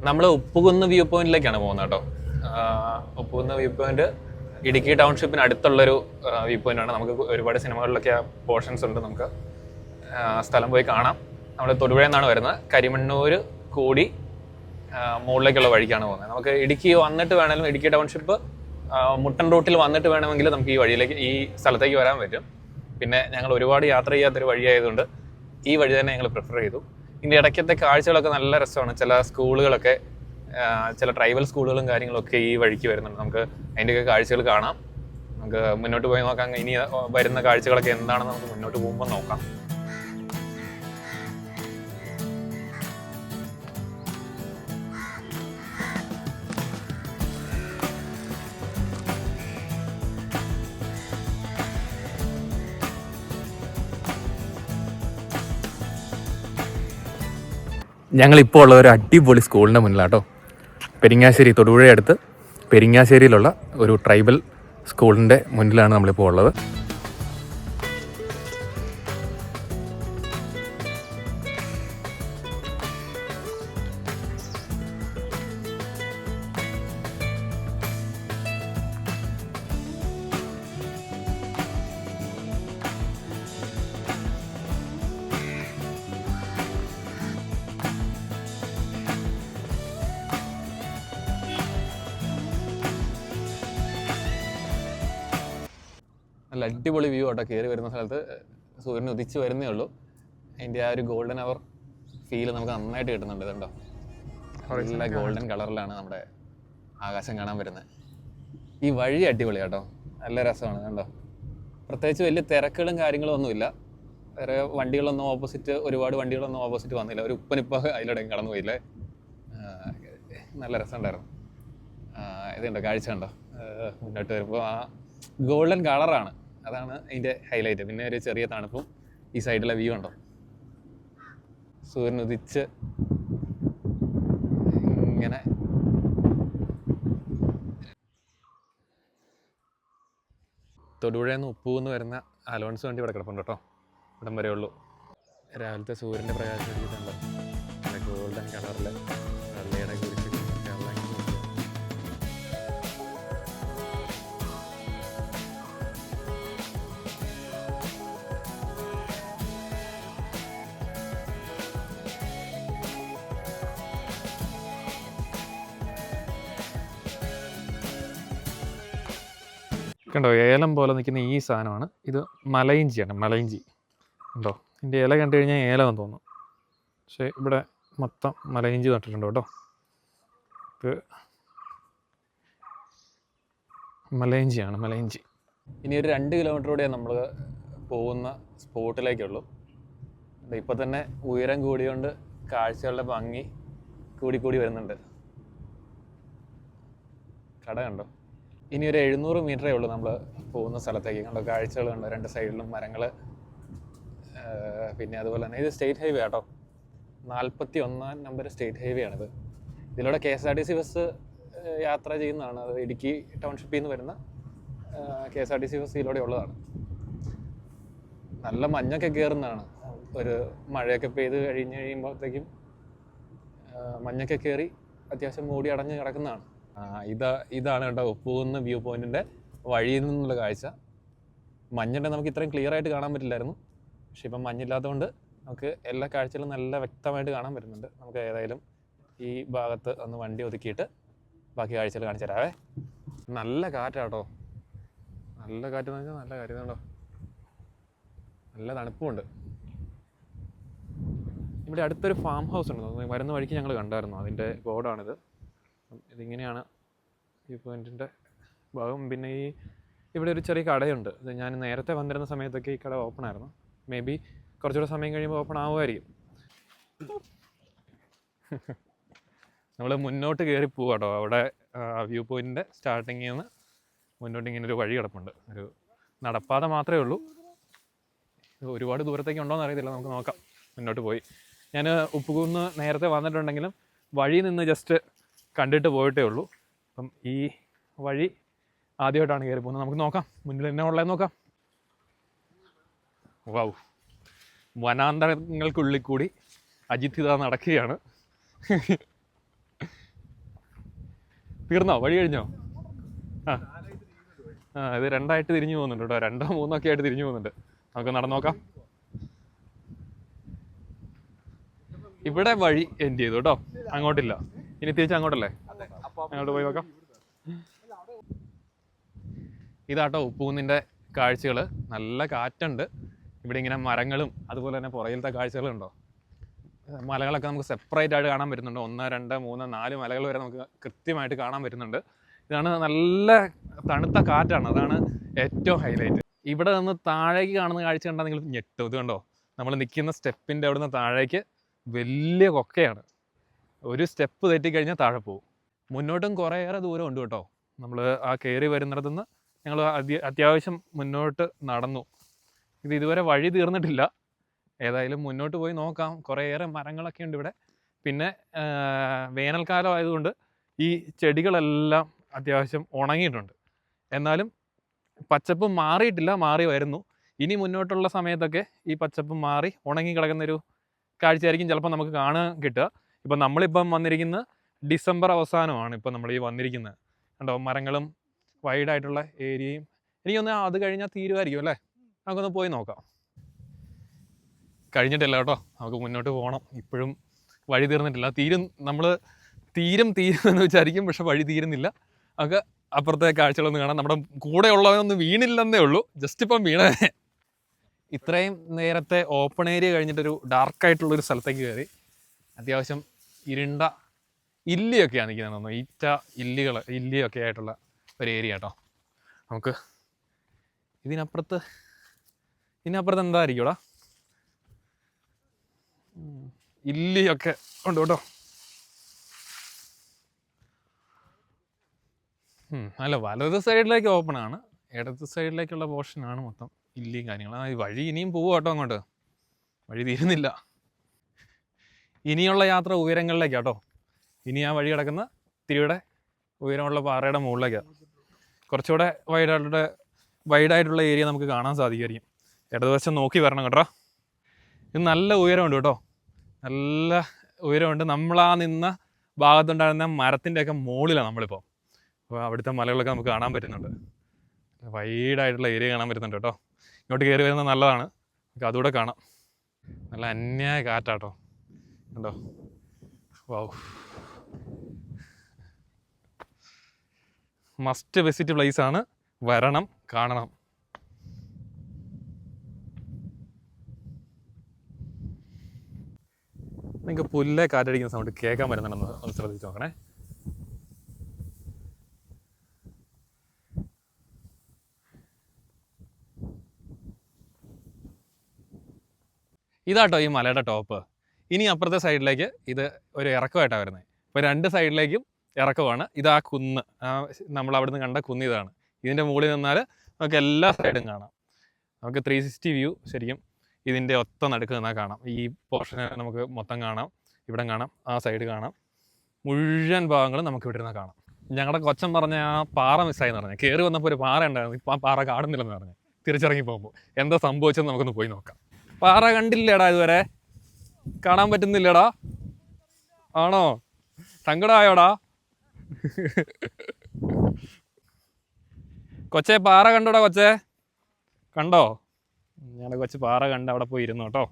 നമ്മൾ ഉപ്പുകുന്ന് വ്യൂ പോയിന്റിലേക്കാണ് പോകുന്നത് കേട്ടോ. ഉപ്പുകുന്ന് വ്യൂ പോയിന്റ് ഇടുക്കി ടൗൺഷിപ്പിന് അടുത്തുള്ളൊരു വ്യൂ പോയിന്റാണ്. നമുക്ക് ഒരുപാട് സിനിമകളിലൊക്കെ പോർഷൻസ് ഉണ്ട്, നമുക്ക് സ്ഥലം പോയി കാണാം. നമ്മൾ തൊടുപുഴയിൽ നിന്നാണ് വരുന്നത്. കരിമണ്ണൂർ കൂടി മുകളിലേക്കുള്ള വഴിക്കാണ് പോകുന്നത്. നമുക്ക് ഇടുക്കി വന്നിട്ട് വേണമെങ്കിലും ഇടുക്കി ടൗൺഷിപ്പ് മുട്ടൻ റൂട്ടിൽ വന്നിട്ട് വേണമെങ്കിൽ നമുക്ക് ഈ വഴിയിലേക്ക് ഈ സ്ഥലത്തേക്ക് വരാൻ പറ്റും. പിന്നെ ഞങ്ങൾ ഒരുപാട് യാത്ര ചെയ്യാത്തൊരു വഴിയായതുകൊണ്ട് ഈ വഴി തന്നെ ഞങ്ങൾ പ്രിഫർ ചെയ്തു. ഇതിൻ്റെ ഇടയ്ക്കത്തെ കാഴ്ചകളൊക്കെ നല്ല രസമാണ്. ചില സ്കൂളുകളൊക്കെ, ചില ട്രൈബൽ സ്കൂളുകളും കാര്യങ്ങളൊക്കെ ഈ വഴിക്ക് വരുന്നുണ്ട്. നമുക്ക് അതിൻ്റെയൊക്കെ കാഴ്ചകൾ കാണാം. നമുക്ക് മുന്നോട്ട് പോയി നോക്കാം. ഇനി വരുന്ന കാഴ്ചകളൊക്കെ എന്താണെന്ന് നമുക്ക് മുന്നോട്ട് പോകുമ്പോൾ നോക്കാം. ഞങ്ങളിപ്പോൾ ഉള്ള ഒരു അടിപൊളി സ്കൂളിൻ്റെ മുന്നിലാട്ടോ. പെരിങ്ങാശ്ശേരി, തൊടുപുഴ അടുത്ത് പെരിങ്ങാശ്ശേരിയിലുള്ള ഒരു ട്രൈബൽ സ്കൂളിൻ്റെ മുന്നിലാണ് നമ്മളിപ്പോൾ ഉള്ളത്. നല്ല അടിപൊളി വ്യൂ ആട്ടോ. കയറി വരുന്ന സ്ഥലത്ത് സൂര്യൻ ഉദിച്ച് വരുന്നേ ഉള്ളൂ. അതിൻ്റെ ആ ഒരു ഗോൾഡൻ അവർ ഫീൽ നമുക്ക് നന്നായിട്ട് കിട്ടുന്നുണ്ട്. ഇതുണ്ടോ, നല്ല ഗോൾഡൻ കളറിലാണ് നമ്മുടെ ആകാശം കാണാൻ വരുന്നത്. ഈ വഴി അടിപൊളി കേട്ടോ, നല്ല രസമാണ്. കണ്ടോ, പ്രത്യേകിച്ച് വലിയ തിരക്കുകളും കാര്യങ്ങളും ഒന്നുമില്ല. വേറെ വണ്ടികളൊന്നും ഒരുപാട് വണ്ടികളൊന്നും ഓപ്പോസിറ്റ് വന്നില്ല. ഒരു ഉപ്പനിപ്പോൾ അതിലൂടെ കടന്നു പോയില്ലേ. നല്ല രസമുണ്ടായിരുന്നു. ഇതുണ്ടോ, കാഴ്ച കണ്ടോ, മുന്നോട്ട് വരുമ്പോൾ ആ ഗോൾഡൻ കളറാണ്, അതാണ് അതിൻ്റെ ഹൈലൈറ്റ്. പിന്നെ ഒരു ചെറിയ തണുപ്പും. ഈ സൈഡിലെ വ്യൂ ഉണ്ടോ, സൂര്യൻ ഉദിച്ച് ഇങ്ങനെ. തൊടുപുഴയിൽ നിന്ന് ഉപ്പുകുന്ന് വരുന്ന അലോൺസ് വണ്ടി ഇവിടെ കിടപ്പുണ്ട് കേട്ടോ. ഇവിടം വരെ ഉള്ളൂ. രാവിലത്തെ സൂര്യൻ്റെ പ്രകാശം അടിച്ചിട്ടുണ്ടോ, നല്ല ഗോൾഡൻ കളറിൽ വെള്ളയുടെ കുറിച്ച് കണ്ടോ. ഏലം പോലെ നിൽക്കുന്ന ഈ സാധനമാണ് ഇത്. മലയിഞ്ചിയാണ്, മലയിഞ്ചി ഉണ്ടോ. ഇതിൻ്റെ ഇല കണ്ടു കഴിഞ്ഞാൽ ഏലമെന്ന് തോന്നും, പക്ഷേ ഇവിടെ മൊത്തം മലയിഞ്ചി നട്ടിട്ടുണ്ട് കേട്ടോ. ഇത് മലയിഞ്ചിയാണ്, മലയിഞ്ചി. ഇനി ഒരു 2 കിലോമീറ്ററോടെ നമ്മൾ പോകുന്ന സ്പോട്ടിലേക്കുള്ളൂ. ഇപ്പോൾ തന്നെ ഉയരം കൂടിയോണ്ട് കാഴ്ചകളുടെ ഭംഗി കൂടി വരുന്നുണ്ട്. കട കണ്ടോ. ഇനി ഒരു 700 മീറ്ററേ ഉള്ളൂ നമ്മൾ പോകുന്ന സ്ഥലത്തേക്ക്. കണ്ടോ, കാഴ്ചകൾ കണ്ടോ, 2 സൈഡിലും മരങ്ങൾ. പിന്നെ അതുപോലെ തന്നെ ഇത് സ്റ്റേറ്റ് ഹൈവേ ആട്ടോ, 41 നമ്പർ സ്റ്റേറ്റ് ഹൈവേ ആണിത്. ഇതിലൂടെ KSRTC ബസ് യാത്ര ചെയ്യുന്നതാണ്. അത് ഇടുക്കി ടൗൺഷിപ്പിൽ നിന്ന് വരുന്ന KSRTC ബസ് ഇതിലൂടെ ഉള്ളതാണ്. നല്ല മഞ്ഞൊക്കെ കയറുന്നതാണ്. ഒരു മഴയൊക്കെ പെയ്ത് കഴിയുമ്പോഴത്തേക്കും മഞ്ഞൊക്കെ കയറി അത്യാവശ്യം മൂടി അടഞ്ഞ് കിടക്കുന്നതാണ്. ഇതാണ് കേട്ടോ ഉപ്പുകുന്ന് വ്യൂ പോയിന്റിൻ്റെ വഴിയിൽ നിന്നുള്ള കാഴ്ച. മഞ്ഞുണ്ടെങ്കിൽ നമുക്ക് ഇത്രയും ക്ലിയർ ആയിട്ട് കാണാൻ പറ്റില്ലായിരുന്നു, പക്ഷെ ഇപ്പം മഞ്ഞില്ലാത്തതുകൊണ്ട് നമുക്ക് എല്ലാ കാഴ്ചകളും നല്ല വ്യക്തമായിട്ട് കാണാൻ പറ്റുന്നുണ്ട്. നമുക്ക് ഏതായാലും ഈ ഭാഗത്ത് ഒന്ന് വണ്ടി ഒതുക്കിയിട്ട് ബാക്കി കാഴ്ചകൾ കാണിച്ചു തരാവേ. നല്ല കാറ്റാട്ടോ, നല്ല കാറ്റ് എന്ന് വെച്ചാൽ നല്ല കാറ്റ് കേട്ടോ. നല്ല തണുപ്പുമുണ്ട്. ഇവിടെ അടുത്തൊരു ഫാം ഹൗസ് ഉണ്ട്, വരുന്ന വഴിക്ക് ഞങ്ങൾ കണ്ടായിരുന്നു. അതിൻ്റെ ബോർഡാണിത്. ഇതിങ്ങനെയാണ് വ്യൂ പോയിൻറ്റിൻ്റെ ഭാഗം. പിന്നെ ഇവിടെ ഒരു ചെറിയ കടയുണ്ട്. ഇത് ഞാൻ നേരത്തെ വന്നിരുന്ന സമയത്തൊക്കെ ഈ കട ഓപ്പൺ ആയിരുന്നു. മേ ബി കുറച്ചുകൂടെ സമയം കഴിയുമ്പോൾ ഓപ്പൺ ആവുമായിരിക്കും. നമ്മൾ മുന്നോട്ട് കയറി പോവാം കേട്ടോ. അവിടെ വ്യൂ പോയിൻറ്റിൻ്റെ സ്റ്റാർട്ടിങ്ങിൽ നിന്ന് മുന്നോട്ട് ഇങ്ങനെ ഒരു വഴി കിടപ്പുണ്ട്. ഒരു നടപ്പാത മാത്രമേ ഉള്ളൂ. ഒരുപാട് ദൂരത്തേക്ക് ഉണ്ടോ എന്ന് അറിയത്തില്ല, നമുക്ക് നോക്കാം. മുന്നോട്ട് പോയി ഞാൻ ഉപ്പുകുന്ന് നേരത്തെ വന്നിട്ടുണ്ടെങ്കിലും വഴി നിന്ന് ജസ്റ്റ് കണ്ടിട്ട് പോയിട്ടേ ഉള്ളൂ. അപ്പം ഈ വഴി ആദ്യമായിട്ടാണ് കയറി പോകുന്നത്. നമുക്ക് നോക്കാം മുന്നിൽ എന്നാ ഉള്ളതെന്ന് നോക്കാം. വൗ, വനാന്തരങ്ങൾക്കുള്ളിൽ കൂടി അജിത് ഇതാ നടക്കുകയാണ്. തീർന്നോ? വഴി കഴിഞ്ഞോ? ആ ആ ഇത് രണ്ടായിട്ട് തിരിഞ്ഞു പോകുന്നുണ്ട് കേട്ടോ. 2 3 ഒക്കെ ആയിട്ട് തിരിഞ്ഞു പോകുന്നുണ്ട്. നമുക്ക് നടന്നു നോക്കാം. ഇവിടെ വഴി എൻഡ് ചെയ്തു കേട്ടോ, അങ്ങോട്ടില്ല. ഇനി തിരിച്ച് അങ്ങോട്ടല്ലേ? അങ്ങോട്ട് പോയി നോക്കാം. ഇതാട്ടോ ഉപ്പൂന്നിൻ്റെ കാഴ്ചകൾ. നല്ല കാറ്റുണ്ട് ഇവിടെ. ഇങ്ങനെ മരങ്ങളും അതുപോലെ തന്നെ പുറകിലത്തെ കാഴ്ചകളുണ്ടോ. മലകളൊക്കെ നമുക്ക് സെപ്പറേറ്റ് ആയിട്ട് കാണാൻ പറ്റുന്നുണ്ട്. 1 2 3 4 മലകൾ വരെ നമുക്ക് കൃത്യമായിട്ട് കാണാൻ പറ്റുന്നുണ്ട്. ഇതാണ് നല്ല തണുത്ത കാറ്റാണ്, അതാണ് ഏറ്റവും ഹൈലൈറ്റ്. ഇവിടെ നിന്ന് താഴേക്ക് കാണുന്ന കാഴ്ച കണ്ടാൽ നിങ്ങൾ ഞെട്ടും. ഇത് കണ്ടോ, നമ്മൾ നിൽക്കുന്ന സ്റ്റെപ്പിൻ്റെ അവിടെ നിന്ന് താഴേക്ക് വലിയ കൊക്കയാണ്. ഒരു സ്റ്റെപ്പ് തെറ്റിക്കഴിഞ്ഞാൽ താഴെ പോകും. മുന്നോട്ടും കുറേയേറെ ദൂരം ഉണ്ട് കേട്ടോ. നമ്മൾ ആ കയറി വരുന്നിടത്തുനിന്ന് ഞങ്ങൾ അത്യാവശ്യം മുന്നോട്ട് നടന്നു. ഇത് ഇതുവരെ വഴി തീർന്നിട്ടില്ല. ഏതായാലും മുന്നോട്ട് പോയി നോക്കാം. കുറേയേറെ മരങ്ങളൊക്കെ ഉണ്ട് ഇവിടെ. പിന്നെ വേനൽക്കാലം ആയതുകൊണ്ട് ഈ ചെടികളെല്ലാം അത്യാവശ്യം ഉണങ്ങിയിട്ടുണ്ട്. എന്നാലും പച്ചപ്പ് മാറിയിട്ടില്ല, മാറി വരുന്നു. ഇനി മുന്നോട്ടുള്ള സമയത്തൊക്കെ ഈ പച്ചപ്പ് മാറി ഉണങ്ങി കിടക്കുന്നൊരു കാഴ്ചയായിരിക്കും ചിലപ്പോൾ നമുക്ക് കാണാൻ കിട്ടുക. ഇപ്പം നമ്മളിപ്പം വന്നിരിക്കുന്ന ഡിസംബർ അവസാനമാണ് ഇപ്പം നമ്മൾ ഈ വന്നിരിക്കുന്നത്. കണ്ടോ, മരങ്ങളും വൈഡായിട്ടുള്ള ഏരിയയും. എനിക്കൊന്ന് അത് കഴിഞ്ഞാൽ തീരുമായിരിക്കും അല്ലേ? നമുക്കൊന്ന് പോയി നോക്കാം. കഴിഞ്ഞിട്ടില്ല കേട്ടോ, നമുക്ക് മുന്നോട്ട് പോകണം. ഇപ്പോഴും വഴി തീർന്നിട്ടില്ല. നമ്മൾ തീരും എന്ന് വിചാരിക്കും, പക്ഷെ വഴി തീരുന്നില്ല. നമുക്ക് അപ്പുറത്തെ കാഴ്ചകളൊന്നും കാണാം. നമ്മുടെ കൂടെ ഉള്ളവനൊന്നും വീണില്ലെന്നേ ഉള്ളൂ, ജസ്റ്റ് ഇപ്പം വീണേ. ഇത്രയും നേരത്തെ ഓപ്പൺ ഏരിയ കഴിഞ്ഞിട്ടൊരു ഡാർക്കായിട്ടുള്ളൊരു സ്ഥലത്തേക്ക് കയറി. അത്യാവശ്യം ഇരുണ്ട ഇല്ലിയൊക്കെയാണ് നിൽക്കുന്നത്. ഈറ്റ ഇല്ലിയൊക്കെ ആയിട്ടുള്ള ഒരു ഏരിയ കേട്ടോ. നമുക്ക് ഇതിനപ്പുറത്ത് എന്തായിരിക്കുംടാ, ഇല്ലിയൊക്കെ ഉണ്ട് കേട്ടോ. അല്ല, വലത് സൈഡിലേക്ക് ഓപ്പൺ ആണ്, ഇടത് സൈഡിലേക്കുള്ള പോർഷനാണ് മൊത്തം ഇല്ലിയും കാര്യങ്ങളും. ഈ വഴി ഇനിയും പോവുക കേട്ടോ, അങ്ങോട്ട് വഴി തീരുന്നില്ല. ഇനിയുള്ള യാത്ര ഉയരങ്ങളിലേക്കാട്ടോ. ഇനി ആ വഴി കിടക്കുന്ന തിരിയുടെ ഉയരമുള്ള പാറയുടെ മുകളിലേക്കാണ്. കുറച്ചുകൂടെ വൈഡായിട്ടുള്ള ഏരിയ നമുക്ക് കാണാൻ സാധിക്കുമായിരിക്കും. ഇടതുവശം നോക്കി വരണം കേട്ടോ. ഇത് നല്ല ഉയരമുണ്ട് കേട്ടോ, നല്ല ഉയരമുണ്ട്. നമ്മളാ നിന്ന ഭാഗത്തുണ്ടായിരുന്ന മരത്തിൻ്റെയൊക്കെ മുകളിലാണ് നമ്മളിപ്പോൾ. അപ്പോൾ അവിടുത്തെ മലകളൊക്കെ നമുക്ക് കാണാൻ പറ്റുന്നുണ്ട്. വൈഡായിട്ടുള്ള ഏരിയ കാണാൻ പറ്റുന്നുണ്ട് കേട്ടോ. ഇങ്ങോട്ട് കയറി വരുന്നത് നല്ലതാണ്, നമുക്ക് അതുകൂടെ കാണാം. നല്ല അന്യായ കാറ്റാട്ടോ, കണ്ടോ. വാവ്, മസ്റ്റ് വിസിറ്റ് പ്ലേസ് ആണ്. വരണം, കാണണം. നിങ്ങൾക്ക് പുല്ലേ കാറ്റടിക്കുന്ന സൗണ്ട് കേൾക്കാൻ പറ്റുന്നുണ്ടെന്ന് ഒന്ന് ശ്രദ്ധിച്ച് നോക്കണേ. ഇതാട്ടോ ഈ മലയുടെ ടോപ്പ്. ഇനി അപ്പുറത്തെ സൈഡിലേക്ക് ഇത് ഒരു ഇറക്കമായിട്ടാണ് വരുന്നത്. ഇപ്പോൾ 2 സൈഡിലേക്കും ഇറക്കമാണ്. ഇതാ കുന്ന്, നമ്മൾ അവിടെ നിന്ന് കണ്ട കുന്ന് ഇതാണ്. ഇതിൻ്റെ മുകളിൽ നിന്നാൽ നമുക്ക് എല്ലാ സൈഡും കാണാം. നമുക്ക് 360 വ്യൂ ശരിക്കും ഇതിൻ്റെ ഒത്ത നടുക്ക് നിന്നാൽ കാണാം. ഈ പോർഷന് നമുക്ക് മൊത്തം കാണാം, ഇവിടെ കാണാം, ആ സൈഡ് കാണാം. മുഴുവൻ ഭാഗങ്ങളും നമുക്ക് ഇവിടെ ഇരുന്നാൽ കാണാം. ഞങ്ങളുടെ കൊച്ചൻ പറഞ്ഞ ആ പാറ മിസ്സായെന്ന് പറഞ്ഞു. കയറി വന്നപ്പോൾ ഒരു പാറ ഉണ്ടായിരുന്നു, ഇപ്പോൾ ആ പാറ കാണുന്നില്ലെന്ന് പറഞ്ഞു. തിരിച്ചിറങ്ങി പോകുമ്പോൾ എന്താ സംഭവിച്ചെന്ന് നമുക്കൊന്ന് പോയി നോക്കാം. പാറ കണ്ടില്ലേടാ, ഇതുവരെ കാണാൻ പറ്റുന്നില്ലടാ. ആണോ? സങ്കടമായോടാ? കൊച്ചേ പാറ കണ്ടോടാ? കൊച്ചേ കണ്ടോ? ഞങ്ങളുടെ കൊച്ച് പാറ കണ്ട് അവിടെ പോയി ഇരുന്നു കേട്ടോ.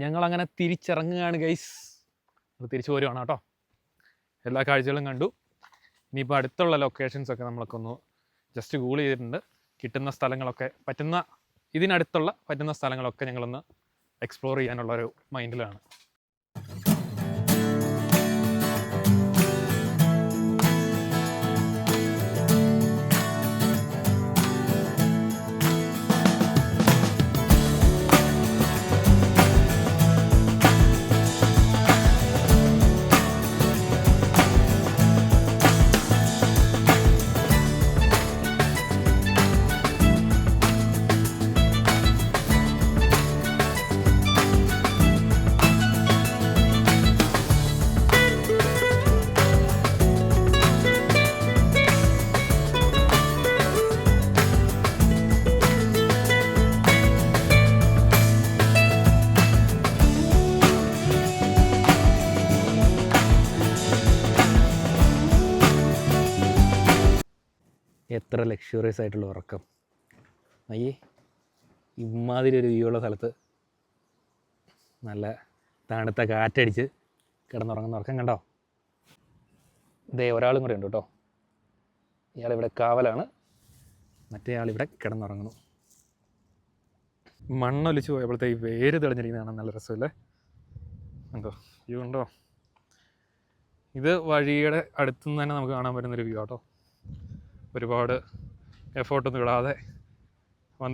ഞങ്ങളങ്ങനെ തിരിച്ചിറങ്ങുകയാണ് ഗൈസ്. തിരിച്ചു പോരുവാണ് കേട്ടോ. എല്ലാ കാഴ്ചകളും കണ്ടു. ഇനിയിപ്പോൾ അടുത്തുള്ള ലൊക്കേഷൻസൊക്കെ നമ്മളൊക്കെ ഒന്ന് ജസ്റ്റ് ഗൂഗിൾ ചെയ്തിട്ടുണ്ട്. കിട്ടുന്ന സ്ഥലങ്ങളൊക്കെ പറ്റുന്ന ഇതിനടുത്തുള്ള പറ്റുന്ന സ്ഥലങ്ങളൊക്കെ ഞങ്ങളൊന്ന് എക്സ്പ്ലോർ ചെയ്യാനുള്ളൊരു മൈൻഡിലാണ്. എത്ര ലക്ഷറിയസ് ആയിട്ടുള്ള ഉറക്കം. അയ്യേ, ഇമാതിരി ഒരു വ്യൂ ഉള്ള സ്ഥലത്ത് നല്ല തണുത്ത കാറ്റടിച്ച് കിടന്നുറങ്ങുന്ന ഉറക്കം കണ്ടോ. ഇതേ ഒരാളും കൂടെ ഉണ്ട് കേട്ടോ. ഇയാളിവിടെ കാവലാണ്, മറ്റേ ആളിവിടെ കിടന്നുറങ്ങുന്നു. മണ്ണൊലിച്ച് പോയപ്പോഴത്തേക്ക് വേര് തെളിഞ്ഞിരിക്കുന്നതാണ് നല്ല രസമല്ലേ. എന്തോ വ്യൂ ഉണ്ടോ. ഇത് വഴിയുടെ അടുത്തുനിന്ന് തന്നെ നമുക്ക് കാണാൻ പറ്റുന്നൊരു വ്യൂ ആട്ടോ. ഒരുപാട് എഫേർട്ടൊന്നും ഇടാതെ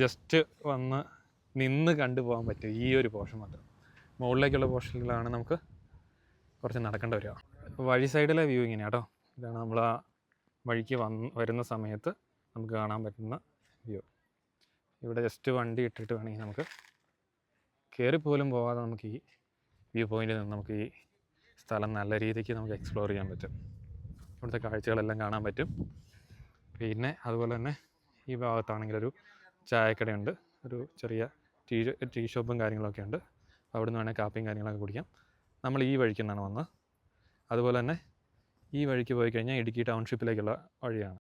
ജസ്റ്റ് നിന്ന് കണ്ടു പോകാൻ പറ്റും ഈ ഒരു പോർഷൻ മാത്രം. മുകളിലേക്കുള്ള പോർഷനിലാണ് നമുക്ക് കുറച്ച് നടക്കേണ്ടി വരിക. വഴി സൈഡിലെ വ്യൂ ഇങ്ങനെയാണ് കേട്ടോ. ഇതാണ് നമ്മൾ ആ വഴിക്ക് വരുന്ന സമയത്ത് നമുക്ക് കാണാൻ പറ്റുന്ന വ്യൂ. ഇവിടെ ജസ്റ്റ് വണ്ടി ഇട്ടിട്ട് വേണമെങ്കിൽ നമുക്ക് കയറിപ്പോലും പോകാതെ നമുക്ക് ഈ വ്യൂ പോയിന്റിൽ നിന്ന് നമുക്ക് ഈ സ്ഥലം നല്ല രീതിക്ക് നമുക്ക് എക്സ്പ്ലോർ ചെയ്യാൻ പറ്റും. ഇവിടുത്തെ കാഴ്ചകളെല്ലാം കാണാൻ പറ്റും. പിന്നെ അതുപോലെ തന്നെ ഈ ഭാഗത്താണെങ്കിൽ ഒരു ചായക്കടയുണ്ട്, ഒരു ചെറിയ ടീ ഷോപ്പും കാര്യങ്ങളൊക്കെ ഉണ്ട്. അവിടെ നിന്ന് വേണേൽ കാപ്പിയും കാര്യങ്ങളൊക്കെ കുടിക്കാം. നമ്മൾ ഈ വഴിക്ക് നിന്നാണ് വന്നത്. അതുപോലെ തന്നെ ഈ വഴിക്ക് പോയി കഴിഞ്ഞാൽ ഇടുക്കി ടൗൺഷിപ്പിലേക്കുള്ള വഴിയാണ്.